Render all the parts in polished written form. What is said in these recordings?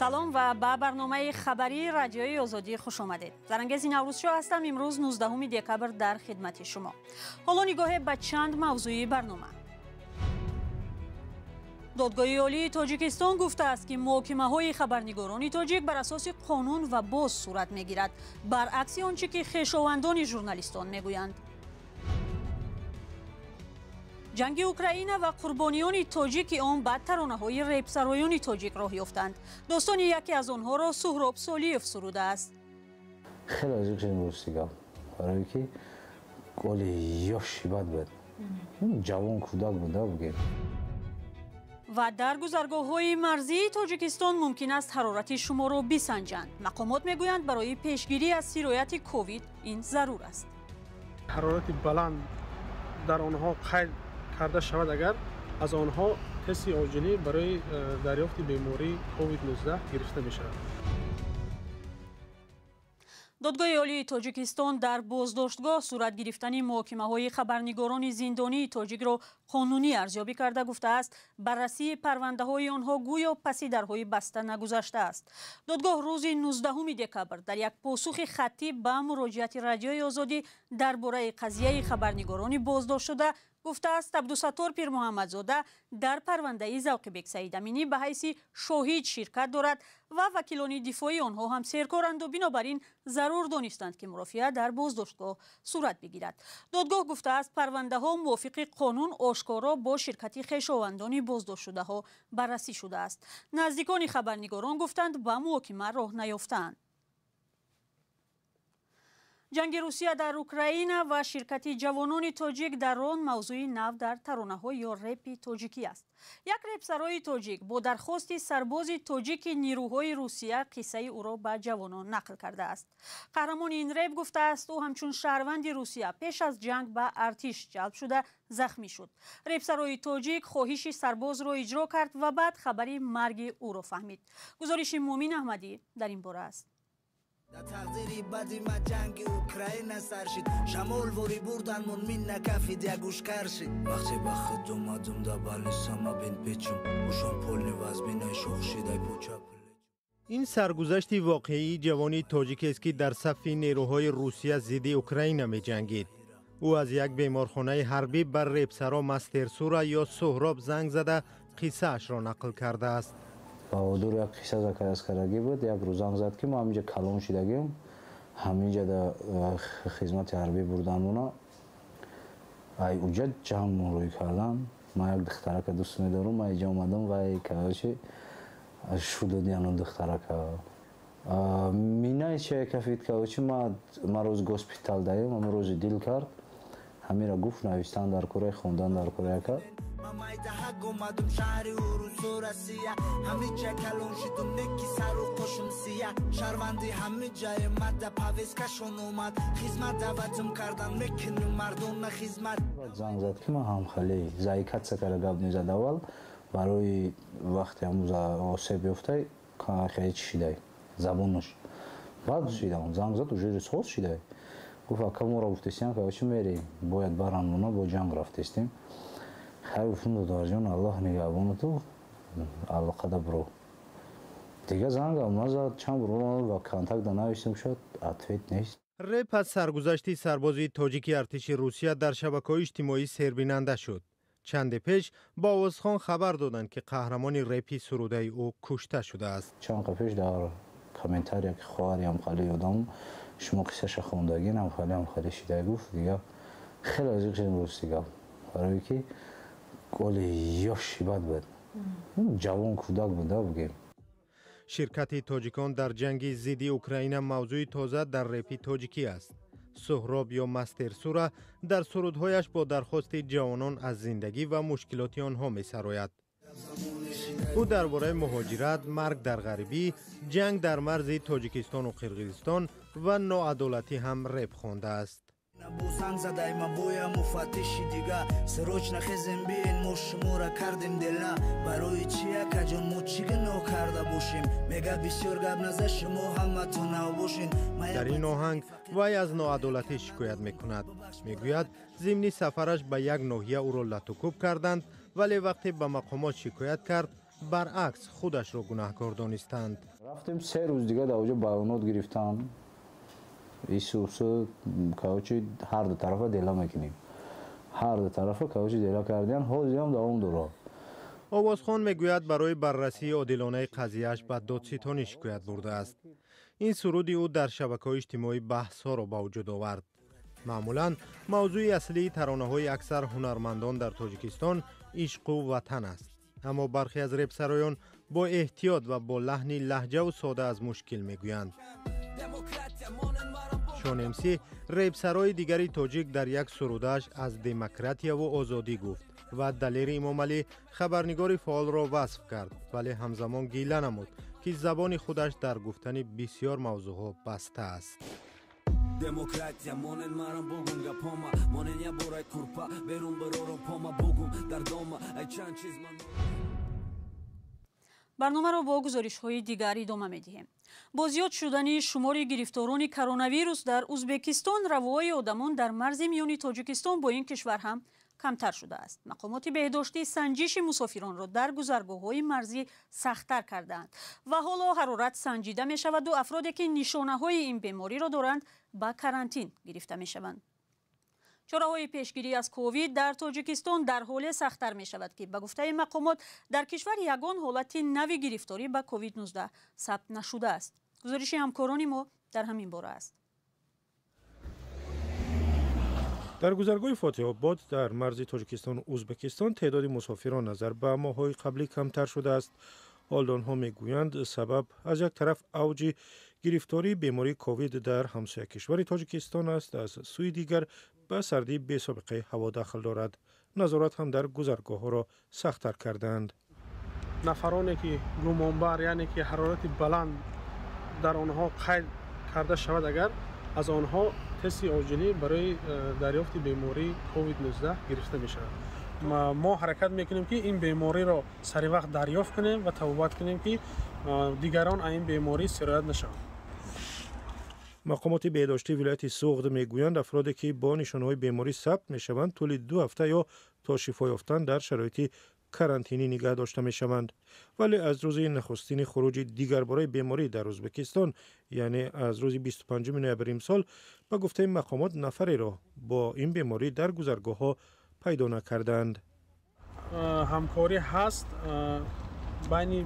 سلام و به برنامه خبری رادیوی آزادی خوش آمدید. زرنگز نوروزشاه هستم. امروز 19 دکبر در خدمت شما. حالا نگاه به چند موضوعی برنامه. دادگاه عالی تاجیکستان گفته است که محاکمه‌های خبرنگاران تاجیک بر اساس قانون و باز صورت می‌گیرد، برعکس آنچه که خویشاوندان ژورنالیستان میگویند. جنگ اوکراین و قربانیان تاجیک آن به ترانه‌های رپسرایان تاجیک راه یافتند. داستان یکی از آنها را سهراب سالیف سروده است. خیلی از این روسیگا برای که گل یاشی بد بود. جوان کودک بوده. و در گذرگاه‌های مرزی تاجیکستان ممکن است حرارت شما را بسنجند. مقامات میگویند برای پیشگیری از سرایت کووید این ضرور است. حرارت بلند در آنها قید کرده شود اگر از آنها تست عاجلی برای دریافت بیماری کووید 19 گرفته می شود. دادگاه عالی تاجیکستان در بازداشتگاه صورت گرفتن محاکمه‌های خبرنگاران زندانی تاجیک را قانونی ارزیابی کرده گفته است بررسی پرونده‌های آنها گویا پس درهای بسته نگذشته است. دادگاه روز 19 دکبر در یک پاسخ خطی به مراجعت رادیوی آزادی درباره قضیه خبرنگاران بازداشت شده گفته است عبدالستار پیر محمدزاده در پرونده ذوقبک سعید امینی به حیث شاهد شرکت دارد و وکیلان دفاعی آنها هم سرکارند و بنابراین ضرور دانستند که مرافعه در بازداشتگاه صورت بگیرد. دادگاه گفته است پرونده ها موافق قانون آشکارا با شرکت خویشاوندان بازداشت شده ها بررسی شده است. نزدیکان خبرنگاران گفتند به محاکمه راه نیافتند. جنگ روسیه در اوکراین و شرکت جوانان تاجیک در آن موضوع نو در ترانه‌های یا رپ تاجیکی است. یک رپسرای تاجیک با درخواست سرباز تاجیک نیروهای روسیه قصه او را به جوانان نقل کرده است. قهرمان این رپ گفته است او همچون شهروند روسیه پیش از جنگ به ارتش جلب شده زخمی شد. رپسرای تاجیک خواهش سرباز را اجرا کرد و بعد خبری مرگ او را فهمید. گزارش مومین احمدی در این باره است. در تقدیری بدی ما جنگ اوکراین سرشید شمال وری بردن من من نکفید یا گوش کرشید وقتی به خود اومدم در بالستان بین پیچم اوشان پول نواز بینای شخشیدای پوچا این سرگذشت واقعی جوانی تاجیک است که در صف نیروهای روسیه ضد اوکراین می جنگید. او از یک بیمارخانه حربی بر رپسرا مسترسورا یا سهراب زنگ زده قصه اش را نقل کرده است. بهادر یک قصه زکر کرده بود. یک روز زنگ زد که ما همینجا کلان شدگیم همینجا در خدمت حربی بردن اونا ای اوجا جمع روی کردن. ما یک دخترک دوست می‌دارم. ما اینجا اومدم و ای که شده دیانو دخترک مینای چه کفید که ما روز هسپتال دایم ما روز دیل کرد همین را گفت نوشتن در کره خوندن در کره کرد. اومدم شهری اروسو رسیه همه جا کلون شدم نکی سر و قشم سیه شهروندی همه جای مده پاویز کشون اومد خدمت دعوتم کردن میکنیم مردم خدمت زنگ زد که ما هم خیلی زایکت سکر گپ میزد اول برای وقتی هموز آسیب بیفته خیلی چی شده زبونش بعد شده زنگ زد و جوری سوز شده گفت اکا ما را گفتیم که چی میریم باید برام اونا با جنگ رفتیم خیلی گفتم دادر جان الله نگهبان تو الله قدر برو دیگه زنگ هم نزد چند برو و کانتاکت نوشتم شد اتویت نیست. رپ از سرگذشت سرباز تاجیک ارتش روسیه در شبکه‌های اجتماعی سربیننده شد. چند پیش با عوضخان خبر دادند که قهرمان رپی سروده او کشته شده است. چند پیش در کامنتار یک خواهری هم خیلی یادم شما قصهش خوندگین هم خیلی شده گفت دیگه خیلی از این روسیگا برای که گل یاشی بد بود. جوان کودک بوده بگیم. شرکت تاجیکان در جنگ ضد اوکراین موضوع تازه در رپ تاجیکی است. سهراب یا مسترسورا در سرودهایش با درخواست جوانان از زندگی و مشکلات آنها می سراید. او درباره مهاجرت، مرگ در غریبی، جنگ در مرز تاجیکستان و قرقیزستان و ناعدالتی هم رپ خوانده است. بوسان زدای ما بویا مفتشی دیگه سروچ نخزیم بین ما شما را کردیم دلنا برای چیه که جان ما چیگه نو کرده باشیم میگه بسیار گب نزه شما همه تو نو باشین. در این آهنگ وی از ناعدالتی شکایت میکند. میگوید ضمن سفرش به یک ناحیه او را لطوکوب کردند ولی وقتی به مقامات شکایت کرد برعکس خودش را گناهکار دانستند. رفتیم 3 روز دیگه در اونجا بیانات گرفتن. ایسوسو کاوچی هر دو طرفه دیلا میکنیم. هر دو طرفه کاوچی دیلا کردن حوزی هم دوام دورا. آوازخان میگوید برای بررسی عادلانه قضیهش به دادستانی شکایت برده است. این سرودی او در شبکه‌های اجتماعی بحث‌ها را به وجود آورد. معمولاً موضوع اصلی ترانه‌های اکثر هنرمندان در تاجیکستان عشق و وطن است. اما برخی از رپسرایان با احتیاط و با لحنی لهجه و ساده از مشکل میگویند. شان امسی رپسرای دیگری تاجیک در یک سرودش از دموکراتیا و آزادی گفت و دلیر امام علی خبرنگار فعال را وصف کرد، ولی همزمان گیله نمود که زبان خودش در گفتن بسیار موضوعها بسته است. دموکراتیا مانن مرام بگم گپاما مانن یا برای کورپا برون برورم پاما بگم در دوما ای چند چیز من برنامه را با گزارش‌های دیگر ادامه می‌دهیم. با زیاد شدن شمار گرفتاران کرونا ویروس در ازبکستان، روای آدمان در مرز میانی تاجیکستان با این کشور هم کمتر شده است. مقامات بهداشتی سنجش مسافران را در گذرگاه‌های مرزی سخت‌تر کردند و حالا حرارت سنجیده می‌شود و افرادی که نشانه‌های این بیماری را دارند به کرانتین گرفته می‌شوند. چاره‌های پیشگیری از کووید در تاجیکستان در حال سخت‌تر می‌شود که به گفته مقامات در کشور یگان حالت نوی گرفتاری به کووید 19 ثبت نشده است. گزارش همکاران ما در همین باره است. در گذرگاه فاتح آباد در مرز تاجیکستان و ازبکستان تعداد مسافران نظر به ماه‌های قبلی کمتر شده است. حال آنها میگویند سبب از یک طرف اوج گرفتاری بیماری کووید در همسایه کشور تاجیکستان است، از سوی دیگر به سردی بی سابقه هوا دخل دارد. نظارت هم در گذرگاه ها را سخت‌تر کردند. نفرانی که گمانبر یعنی که حرارت بلند در آنها قید کرده شود، اگر از آنها تست عاجلی برای دریافت بیماری کووید 19 گرفته می شود. ما حرکت میکنیم که این بیماری را سری وقت دریافت کنیم و توبت کنیم که دیگران این بیماری سرایت نشوند. مقامات بهداشتی ولایت سوغد میگویند افرادی که با نشانه‌های بیماری ثبت میشوند طول 2 هفته یا تا شفا یافتن در شرایط کرانتینی نگه داشته میشوند، ولی از روز نخستین خروج دیگر برای بیماری در ازبکستان یعنی از روز 25 نوامبر امسال به گفته مقامات نفری را با این بیماری در گذرگاه‌ها پیدا نکردند. همکاری هست بین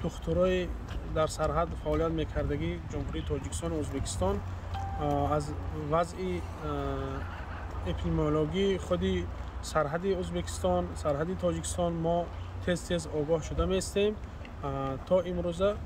دکترای در سرحد فعالیت میکردگی جمهوری تاجیکستان و ازبکستان از وضع اپیدمیولوژی خودی سرحد ازبکستان سرحد تاجیکستان ما تست آگاه شده میستیم. تا امروزه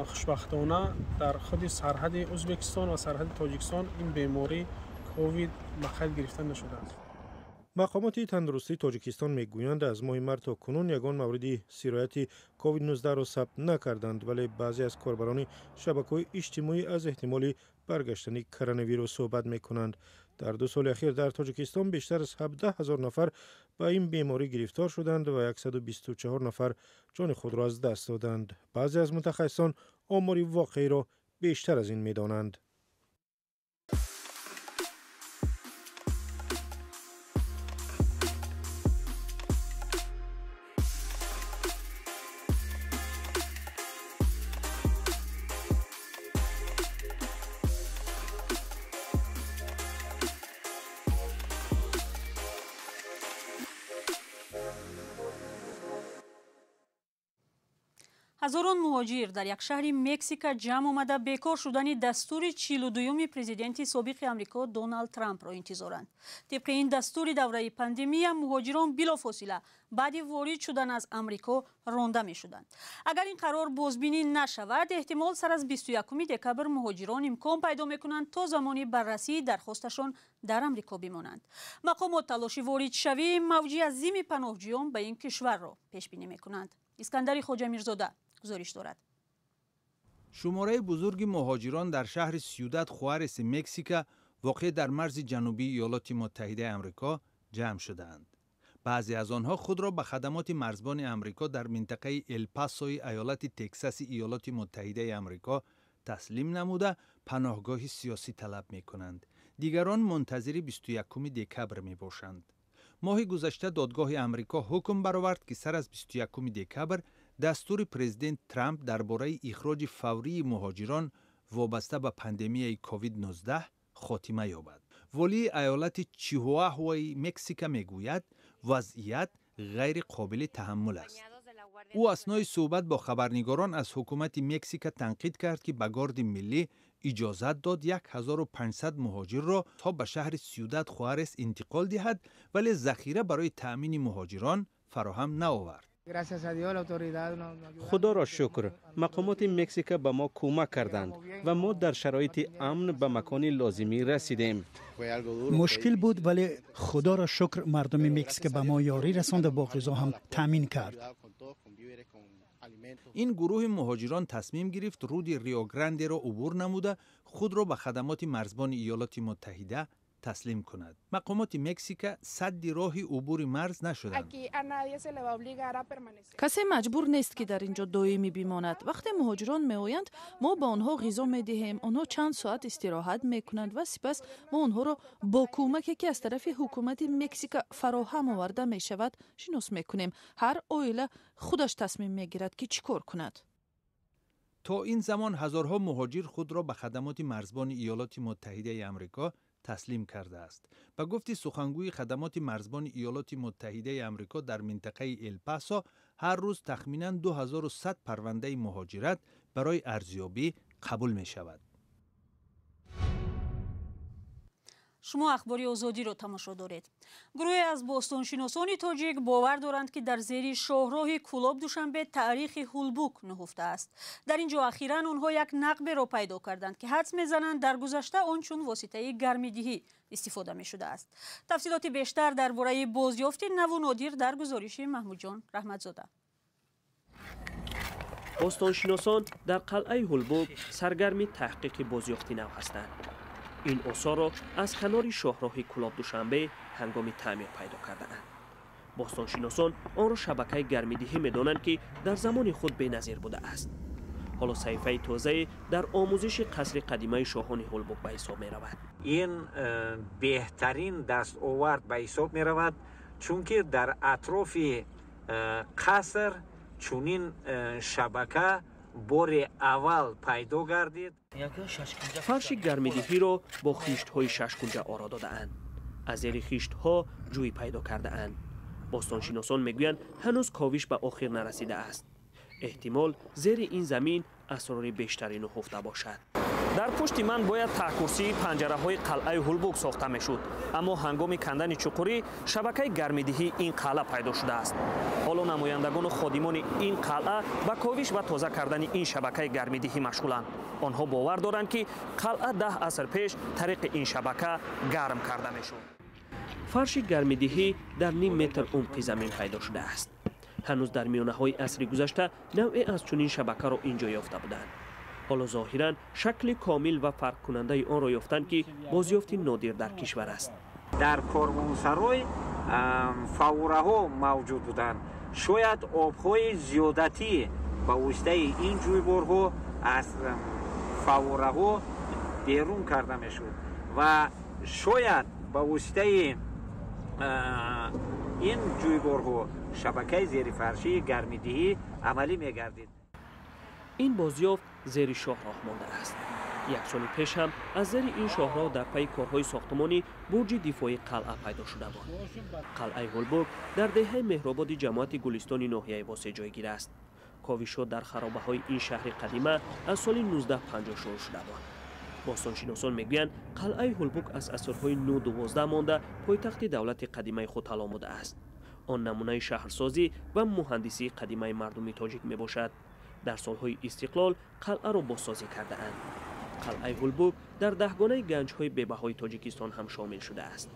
خوشبختانه در خود سرحد ازبکستان و سرحد تاجیکستان این بیماری کووید به قید گرفته نشده است. مقامات تندرستی تاجیکستان میگویند از ماه مارس تا کنون یگان موردی سرایت کووید 19 را ثبت نکردند، ولی بعضی از کاربران شبکه‌های اجتماعی از احتمال برگشتن کرونا ویروس صحبت میکنند. در 2 سال اخیر در تاجیکستان بیشتر از 17,000 نفر به این بیماری گرفتار شدند و 124 نفر جان خود را از دست دادند. بعضی از متخصصان آمار واقعی را بیشتر از این میدانند. هزاران مهاجر در یک شهر مکزیک جمع آمده بیکار شدن دستور 42 پرزیدنت سابق آمریکا دونالد ترامپ را انتظارند. طبق این دستور دوره پاندمی مهاجران بلافاصله بعد وارد شدن از آمریکا رانده می شدند. اگر این قرار بازبینی نشود، احتمال سر از 21 دکبر مهاجران امکان پیدا می کنند تا زمانی بررسی درخواستشان در آمریکا بمانند. مقامات تلاش وارد شوی موج عظیم پناهجویان به این کشور را پیش بینی می کنند. اسکندر خواجه میرزاده گزارش دارد. شماره بزرگ مهاجران در شهر سیوداد خوارس مکزیک واقع در مرز جنوبی ایالات متحده آمریکا جمع شدند. بعضی از آنها خود را به خدمات مرزبان آمریکا در منطقه الپاسوی ایالت تگزاس ایالات متحده آمریکا تسلیم نموده پناهگاه سیاسی طلب می کنند. دیگران منتظر 21 دکبر می باشند. ماه گذشته دادگاه آمریکا حکم برآورد که سر از 21 دکبر دستور پرزیدنت ترامپ درباره اخراج فوری مهاجران وابسته به پاندمی کووید 19 خاتمه یابد. ولی ایالت چیهواهوای مکزیک میگوید وضعیت غیر قابل تحمل است. او اثنای صحبت با خبرنگاران از حکومت مکزیک تنقید کرد که به گارد ملی اجازت داد 1500 مهاجر را تا به شهر سیوداد خوارس انتقال دهد، ولی ذخیره برای تأمین مهاجران فراهم نآورد. خدا را شکر، مقامات مکزیک به ما کمک کردند و ما در شرایط امن به مکان لازمی رسیدیم. مشکل بود ولی خدا را شکر مردم مکزیک به ما یاری رساند و با غذا هم تامین کرد. این گروه مهاجران تصمیم گرفت رود ریو گرانده را عبور نموده خود را به خدمات مرزبان ایالات متحده تسلیم کند. مقامات مکزیک سد راه عبور مرز نشدند. کسی مجبور نیست که در اینجا دائمی بماند. وقتی مهاجران میآیند ما به آنها غذا میدهیم، آنها چند ساعت استراحت میکنند و سپس ما آنها را با کمکی که از طرف حکومت مکزیک فراهم آورده می شود شناس میکنیم. هر عائله خودش تصمیم میگیرد که چیکار کند. تا این زمان هزارها مهاجر خود را به خدمات مرزبان ایالات متحده آمریکا تسلیم کرده است. به گفت سخنگوی خدمات مرزبان ایالات متحده آمریکا در منطقه الپاسو، هر روز تخمیناً 2100 پرونده مهاجرت برای ارزیابی قبول می شود. شما اخباری آزادی را تماشا دارید. گروهی از باستانشناسان تاجیک باور دارند که در زیر شاهراه کلاب دوشنبه تاریخ هولبوک نهفته است. در اینجا اخیراً آنها یک نقبه را پیدا کردند که حدس میزنند در گذشته آن چون واسطه گرمیدهی استفاده می شده است. تفصیلات بیشتر درباره بازیافت نو و نادر در گزارش محمود جان رحمتزاده. باستانشناسان در قلعه هولبوک سرگرم تحقیق بازیافت نو هستند. این آثار را از کنار شاهراه کلاب دوشنبه هنگام تعمیر پیدا کرده‌اند. باستانشناسان آن را شبکه گرمیدهی می‌دانند که در زمان خود بی‌نظیر بوده است. حالا صحیفه تازه در آموزش قصر قدیمه شاهان هولبوک به حساب می‌رود. این بهترین دستاورد به حساب می‌رود چون که در اطراف قصر چونین شبکه بار اول پیدا گردید. فرش گرمیدهی را با خیشت‌های 6 کنجه آرا داده‌اند. از زیر خیشت‌ها جوی پیدا کرده‌اند. باستانشناسان میگویند هنوز کاوش به آخر نرسیده است. احتمال زیر این زمین اسرار بیشتری نهفته باشد. در پشت من باید تاکورسی پنجره‌های قلعه هولبوک ساخته میشد، اما هنگام کندن چقوری شبکه گرمیدهی این قلعه پیدا شده است. حالا نمایندگان و خادمان این قلعه با کاوش و تازه کردن این شبکه گرمیدهی مشغولند. آنها باور دارند که قلعه 10 عصر پیش طریق این شبکه گرم کرده میشد. فرش گرمیدهی در نیم متر عمق زمین پیدا شده است. هنوز در میانه‌های عصر گذشته نوعی از چنین شبکه را اینجا یافته بودند. حالا ظاهراً شکل کامل و فرق کننده آن را یافتند که بازیافت نادر در کشور است. در کاروانسرای فواره ها موجود بودند. شاید آبهای زیادتی با واسطه این جویبارها از فواره ها بیرون کرده میشد و شاید با واسطه این جویبارها شبکه زیر فرشی گرمیدهی عملی میگردید. این بازیافت زیر شاهراه مانده است. یک سال پیش هم از زیر این شاهراه در پی کارهای ساختمانی برج دفاعی قلعه پیدا شده بود. قلعه هولبوک در دهه مهرآباد جماعت گلستان ناحیه واسه جایگیر است. کاوش‌ها در خرابه‌های این شهر قدیمه از سال 1950 شروع شده بود. باستانشناسان میگویند قلعه هولبوک از عصرهای 9-12 مانده پایتخت دولت قدیمه خود آمده است. آن نمونه شهرسازی و مهندسی قدیمه مردم تاجیک میباشد. در سالهای استقلال قلعه را بازسازی کرده اند. قلعه هولبوک در دهگانه گنج‌های بی‌بهای تاجیکستان هم شامل شده است.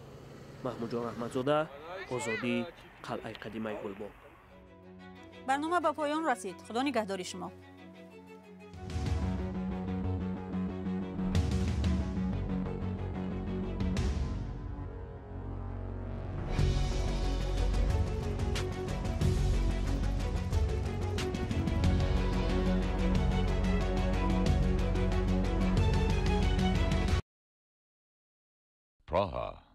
محمود جان رحمتزاده، آزادی، قلعه قدیمه هولبوک. برنامه به پایان رسید. خدا نگهدار شما. Praha